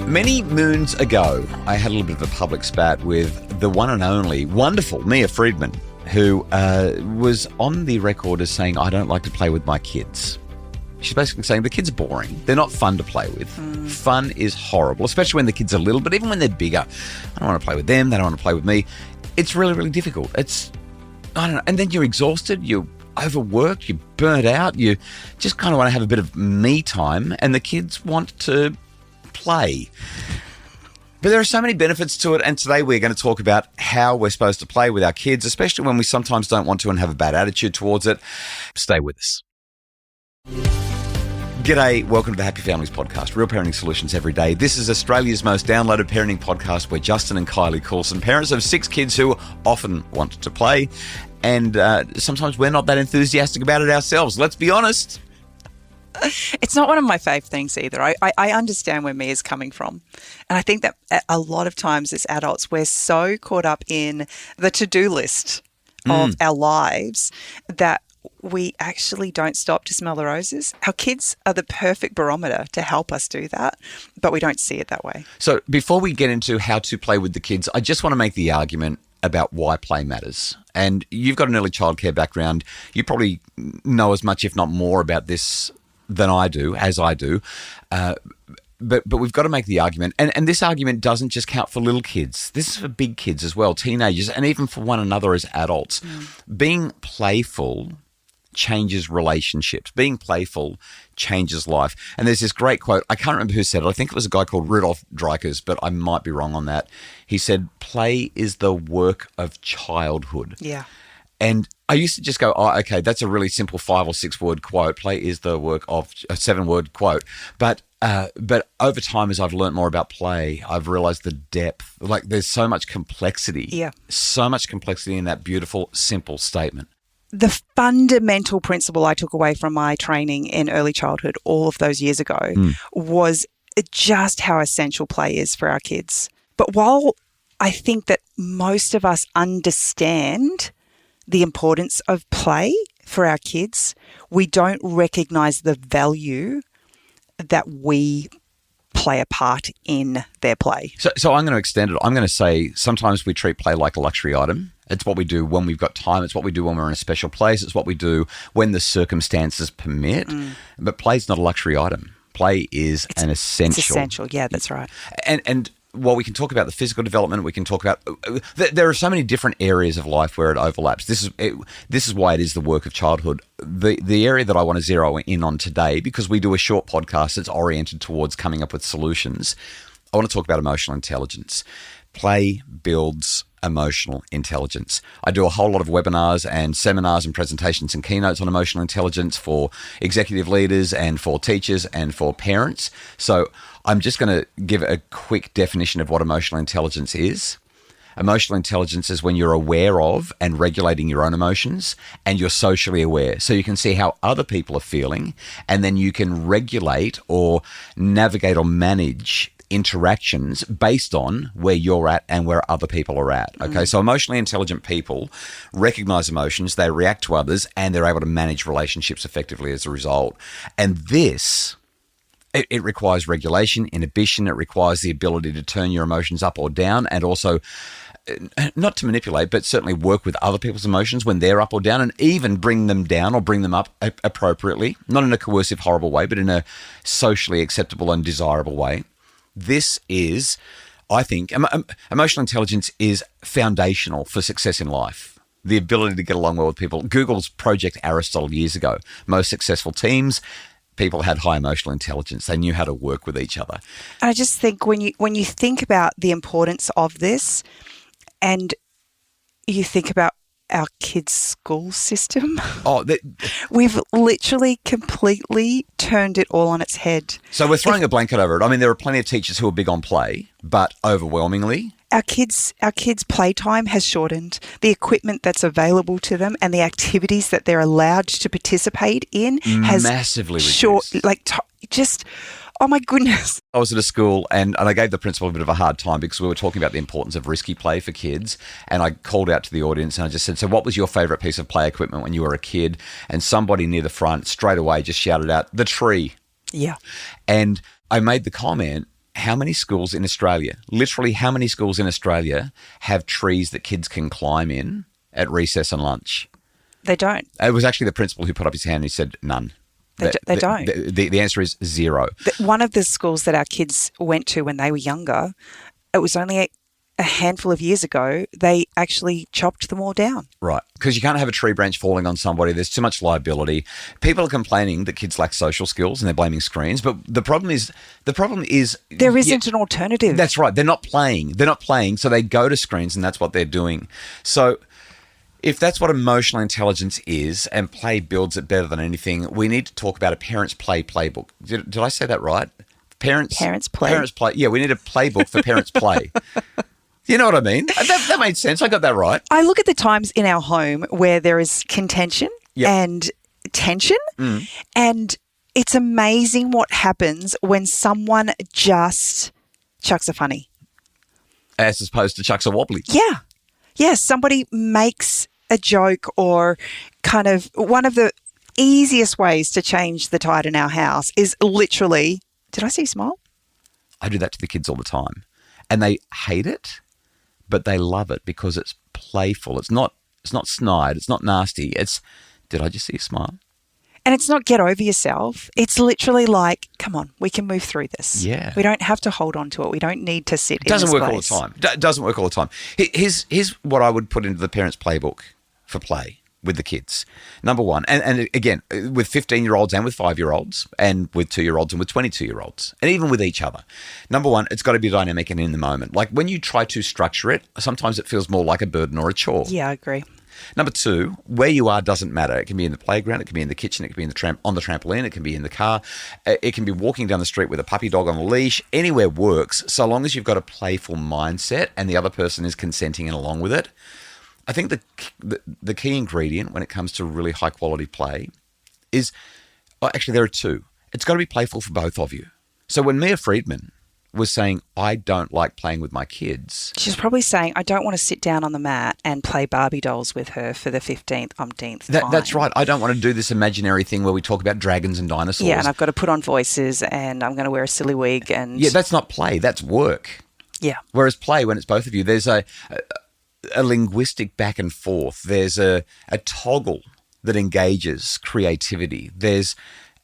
Many moons ago, I had a little bit of a public spat with the one and only wonderful Mia Friedman, who was on the record as saying, I don't like to play with my kids. She's basically saying the kids are boring. They're not fun to play with. Fun is horrible, especially when the kids are little, but even when they're bigger. I don't want to play with them. They don't want to play with me. It's really, really difficult. I don't know. And then you're exhausted. You're overworked. You're burnt out. You just kind of want to have a bit of me time, and the kids want to play. But there are so many benefits to it, and today we're going to talk about how we're supposed to play with our kids, especially when we sometimes don't want to and have a bad attitude towards it. Stay with us. G'day, welcome to the Happy Families Podcast, real parenting solutions every day. This is Australia's most downloaded parenting podcast where Justin and Kylie Coulson, parents of 6 kids who often want to play, and sometimes we're not that enthusiastic about it ourselves, let's be honest. It's not one of my fave things either. I understand where Mia's coming from. And I think that a lot of times as adults, we're so caught up in the to-do list of our lives that we actually don't stop to smell the roses. Our kids are the perfect barometer to help us do that, but we don't see it that way. So before we get into how to play with the kids, I just want to make the argument about why play matters. And you've got an early childcare background. You probably know as much, if not more, about this than I do, but we've got to make the argument, and this argument doesn't just count for little kids. This is for big kids as well, teenagers, and even for one another as adults. Being playful changes relationships. Being playful changes life. And there's this great quote, I can't remember who said it. I think it was a guy called Rudolf Dreikers, but I might be wrong on that. He said, play is the work of childhood. Yeah. And I used to just go, oh, okay, that's a really simple 5 or 6 word quote. Play is the work of a 7-word quote. But over time, as I've learned more about play, I've realized the depth. Like there's so much complexity. Yeah. So much complexity in that beautiful, simple statement. The fundamental principle I took away from my training in early childhood all of those years ago was just how essential play is for our kids. But while I think that most of us understand the importance of play for our kids, we don't recognize the value that we play a part in their play. So I'm going to extend it. I'm going to say sometimes we treat play like a luxury item. It's what we do when we've got time. It's what we do when we're in a special place. It's what we do when the circumstances permit. But play's not a luxury item. Play is an essential. It's essential. Yeah, that's right. And while we can talk about the physical development, we can talk about there are so many different areas of life where it overlaps. This is why it is the work of childhood. The area that I want to zero in on today, because we do a short podcast that's oriented towards coming up with solutions, I want to talk about emotional intelligence. Play builds emotional intelligence. I do a whole lot of webinars and seminars and presentations and keynotes on emotional intelligence for executive leaders and for teachers and for parents. So I'm just going to give a quick definition of what emotional intelligence is. Emotional intelligence is when you're aware of and regulating your own emotions and you're socially aware. So you can see how other people are feeling and then you can regulate or navigate or manage interactions based on where you're at and where other people are at. Okay, so emotionally intelligent people recognize emotions, they react to others, and they're able to manage relationships effectively as a result. And this, it requires regulation, inhibition, it requires the ability to turn your emotions up or down, and also not to manipulate, but certainly work with other people's emotions when they're up or down, and even bring them down or bring them up appropriately, not in a coercive, horrible way, but in a socially acceptable and desirable way. This is, I think, emotional intelligence is foundational for success in life. The ability to get along well with people. Google's Project Aristotle years ago. Most successful teams, people had high emotional intelligence. They knew how to work with each other. I just think when you think about the importance of this, and you think about our kids' school system. We've literally completely turned it all on its head. So we're throwing a blanket over it. I mean, there are plenty of teachers who are big on play, but overwhelmingly, our kids' playtime has shortened. The equipment that's available to them and the activities that they're allowed to participate in has massively reduced. Oh my goodness. I was at a school and I gave the principal a bit of a hard time because we were talking about the importance of risky play for kids. And I called out to the audience and I just said, so what was your favourite piece of play equipment when you were a kid? And somebody near the front straight away just shouted out, the tree. Yeah. And I made the comment, how many schools in Australia, literally how many schools in Australia have trees that kids can climb in at recess and lunch? They don't. It was actually the principal who put up his hand and he said none. They don't. The answer is zero. One of the schools that our kids went to when they were younger, it was only a handful of years ago, they actually chopped them all down. Right. Because you can't have a tree branch falling on somebody. There's too much liability. People are complaining that kids lack social skills and they're blaming screens. But the problem is there isn't an alternative. That's right. They're not playing. So they go to screens and that's what they're doing. So if that's what emotional intelligence is and play builds it better than anything, we need to talk about a parents' play playbook. Did I say that right? Parents play. Parents play. Yeah, we need a playbook for parents play. You know what I mean? That made sense. I got that right. I look at the times in our home where there is contention and tension, and it's amazing what happens when someone just chucks a funny. As opposed to chucks a wobbly. Yeah. Yeah, somebody makes a joke or kind of one of the easiest ways to change the tide in our house is literally, did I see you smile? I do that to the kids all the time. And they hate it, but they love it because it's playful. It's not snide. It's not nasty. It's, did I just see you smile? And it's not get over yourself. It's literally like, come on, we can move through this. Yeah. We don't have to hold on to it. We don't need to sit in this place. Doesn't work all the time. Here's what I would put into the parents' playbook for play with the kids. Number one, and again, with 15-year-olds and with 5-year-olds and with 2-year-olds and with 22-year-olds and even with each other. Number one, it's got to be dynamic and in the moment. Like when you try to structure it, sometimes it feels more like a burden or a chore. Yeah, I agree. Number two, where you are doesn't matter. It can be in the playground, it can be in the kitchen, it can be on the trampoline, it can be in the car, it can be walking down the street with a puppy dog on a leash. Anywhere works, so long as you've got a playful mindset and the other person is consenting and along with it. I think the key ingredient when it comes to really high quality play is, actually there are two. It's got to be playful for both of you. So when Mia Friedman was saying, I don't like playing with my kids. She's probably saying, I don't want to sit down on the mat and play Barbie dolls with her for the 15th, umpteenth time. That's right. I don't want to do this imaginary thing where we talk about dragons and dinosaurs. Yeah, and I've got to put on voices and I'm going to wear a silly wig. And yeah, that's not play. That's work. Yeah. Whereas play, when it's both of you, there's a linguistic back and forth. There's a toggle that engages creativity. There's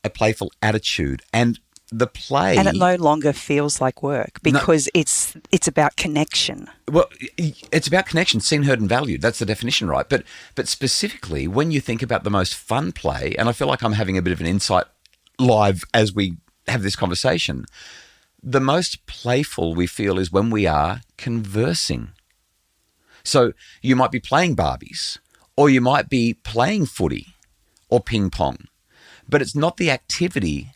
a playful attitude. And the play... And it no longer feels like work because it's about connection. Well, it's about connection, seen, heard and valued. That's the definition, right? But specifically, when you think about the most fun play, and I feel like I'm having a bit of an insight live as we have this conversation, the most playful we feel is when we are conversing. So you might be playing Barbies or you might be playing footy or ping pong, but it's not the activity.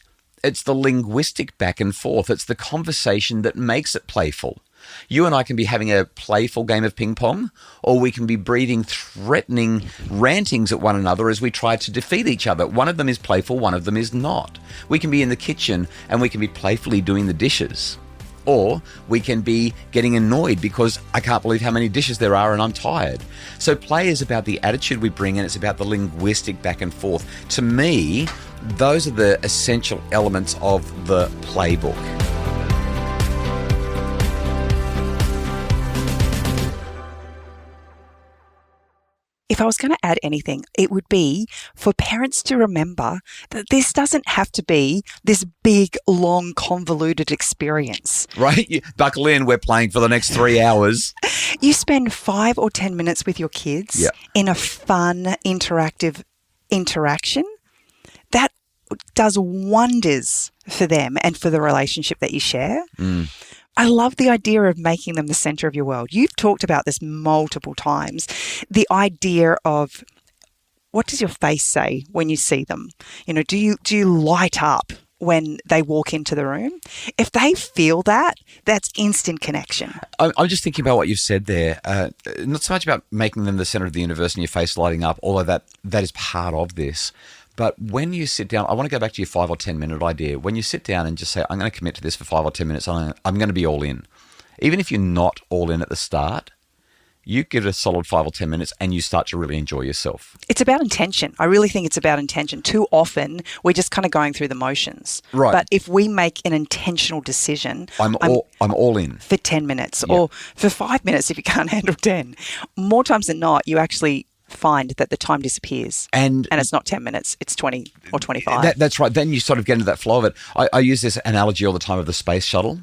It's the linguistic back and forth. It's the conversation that makes it playful. You and I can be having a playful game of ping pong, or we can be breathing threatening rantings at one another as we try to defeat each other. One of them is playful, one of them is not. We can be in the kitchen and we can be playfully doing the dishes. Or we can be getting annoyed because I can't believe how many dishes there are and I'm tired. So play is about the attitude we bring and it's about the linguistic back and forth. To me, those are the essential elements of the playbook. If I was going to add anything, it would be for parents to remember that this doesn't have to be this big, long, convoluted experience. Right? Buckle in, we're playing for the next 3 hours. You spend 5 or 10 minutes with your kids in a fun, interactive interaction. That does wonders for them and for the relationship that you share. I love the idea of making them the center of your world. You've talked about this multiple times. The idea of what does your face say when you see them? You know, do you light up when they walk into the room? If they feel that, that's instant connection. I'm just thinking about what you've said there. Not so much about making them the center of the universe and your face lighting up, although that is part of this. But when you sit down, I want to go back to your 5 or 10 minute idea. When you sit down and just say, I'm going to commit to this for 5 or 10 minutes, I'm going to be all in. Even if you're not all in at the start, you give it a solid 5 or 10 minutes and you start to really enjoy yourself. It's about intention. I really think it's about intention. Too often, we're just kind of going through the motions. Right. But if we make an intentional decision, I'm all in. For 10 minutes or for 5 minutes if you can't handle 10, more times than not, you actually find that the time disappears. And it's not 10 minutes, it's 20 or 25. That's right. Then you sort of get into that flow of it. I use this analogy all the time of the space shuttle.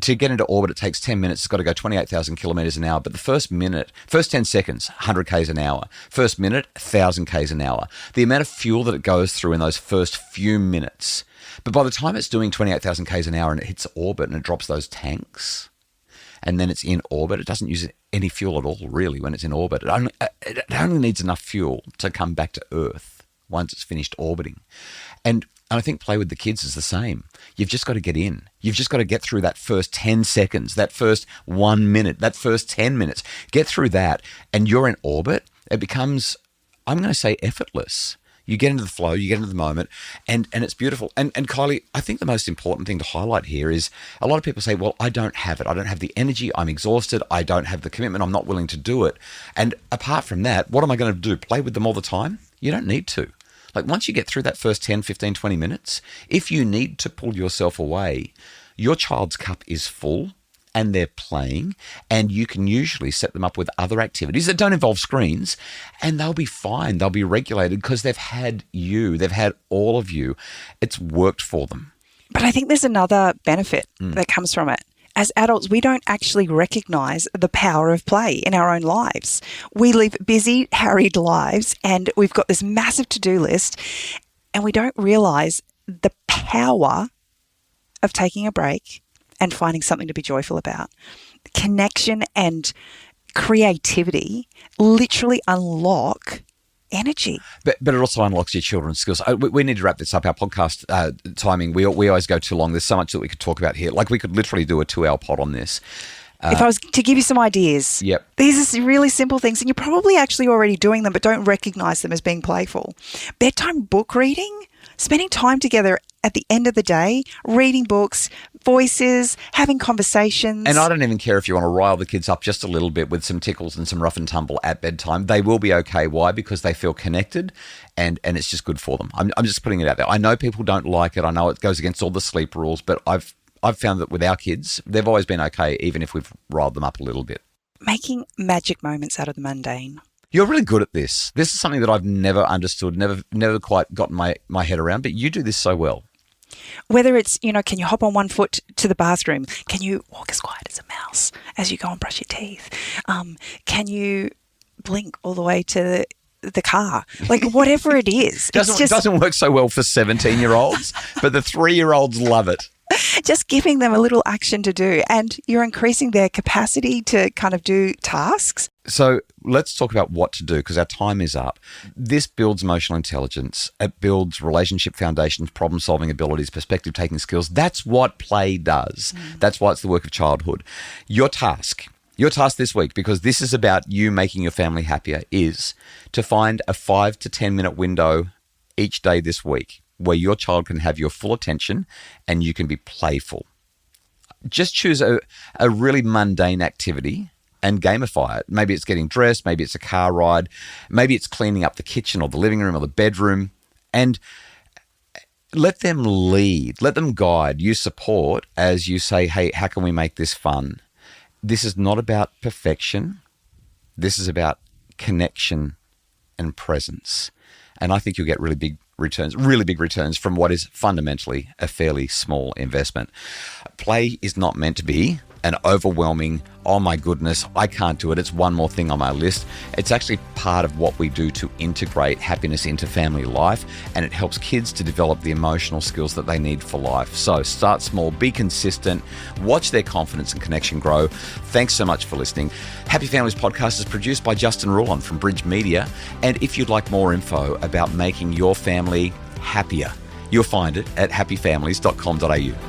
To get into orbit, it takes 10 minutes. It's got to go 28,000 kilometres an hour. But the first 10 seconds, 100 Ks an hour. First minute, 1,000 Ks an hour. The amount of fuel that it goes through in those first few minutes. But by the time it's doing 28,000 Ks an hour and it hits orbit and it drops those tanks, and then it's in orbit, it doesn't use any fuel at all, really, when it's in orbit. It only needs enough fuel to come back to Earth once it's finished orbiting. And I think play with the kids is the same. You've just got to get in. You've just got to get through that first 10 seconds, that first 1 minute, that first 10 minutes. Get through that and you're in orbit. It becomes, I'm going to say, effortless. You get into the flow, you get into the moment, and it's beautiful. And Kylie, I think the most important thing to highlight here is a lot of people say, well, I don't have it. I don't have the energy. I'm exhausted. I don't have the commitment. I'm not willing to do it. And apart from that, what am I going to do? Play with them all the time? You don't need to. Like once you get through that first 10, 15, 20 minutes, if you need to pull yourself away, your child's cup is full and they're playing, and you can usually set them up with other activities that don't involve screens, and they'll be fine. They'll be regulated because they've had you. They've had all of you. It's worked for them. But I think there's another benefit that comes from it. As adults, we don't actually recognise the power of play in our own lives. We live busy, harried lives, and we've got this massive to-do list, and we don't realise the power of taking a break and finding something to be joyful about. Connection and creativity literally unlock energy. But it also unlocks your children's skills. We need to wrap this up. Our podcast timing, we always go too long. There's so much that we could talk about here. Like we could literally do a 2-hour pod on this. If I was to give you some ideas, these are really simple things, and you're probably actually already doing them, but don't recognise them as being playful. Bedtime book reading, spending time together at the end of the day, reading books, voices, having conversations. And I don't even care if you want to rile the kids up just a little bit with some tickles and some rough and tumble at bedtime. They will be okay. Why? Because they feel connected and it's just good for them. I'm just putting it out there. I know people don't like it. I know it goes against all the sleep rules, but I've found that with our kids, they've always been okay, even if we've riled them up a little bit. Making magic moments out of the mundane. You're really good at this. This is something that I've never understood, never quite gotten my head around, but you do this so well. Whether it's, can you hop on one foot to the bathroom? Can you walk as quiet as a mouse as you go and brush your teeth? Can you blink all the way to the car? Like whatever it is. Doesn't work so well for 17-year-olds, but the 3-year-olds love it. Just giving them a little action to do, and you're increasing their capacity to kind of do tasks. So let's talk about what to do because our time is up. This builds emotional intelligence. It builds relationship foundations, problem-solving abilities, perspective-taking skills. That's what play does. That's why it's the work of childhood. Your task this week, because this is about you making your family happier, is to find a 5 to 10 minute window each day this week where your child can have your full attention and you can be playful. Just choose a really mundane activity and gamify it. Maybe it's getting dressed, maybe it's a car ride, maybe it's cleaning up the kitchen or the living room or the bedroom, and let them lead, let them guide, you support as you say, hey, how can we make this fun? This is not about perfection. This is about connection and presence. And I think you'll get really big returns from what is fundamentally a fairly small investment. Play is not meant to be an overwhelming, oh my goodness, I can't do it, it's one more thing on my list. It's actually part of what we do to integrate happiness into family life, and it helps kids to develop the emotional skills that they need for life. So start small, be consistent, watch their confidence and connection grow. Thanks so much for listening. Happy Families Podcast is produced by Justin Rulon from Bridge Media, and if you'd like more info about making your family happier, you'll find it at happyfamilies.com.au.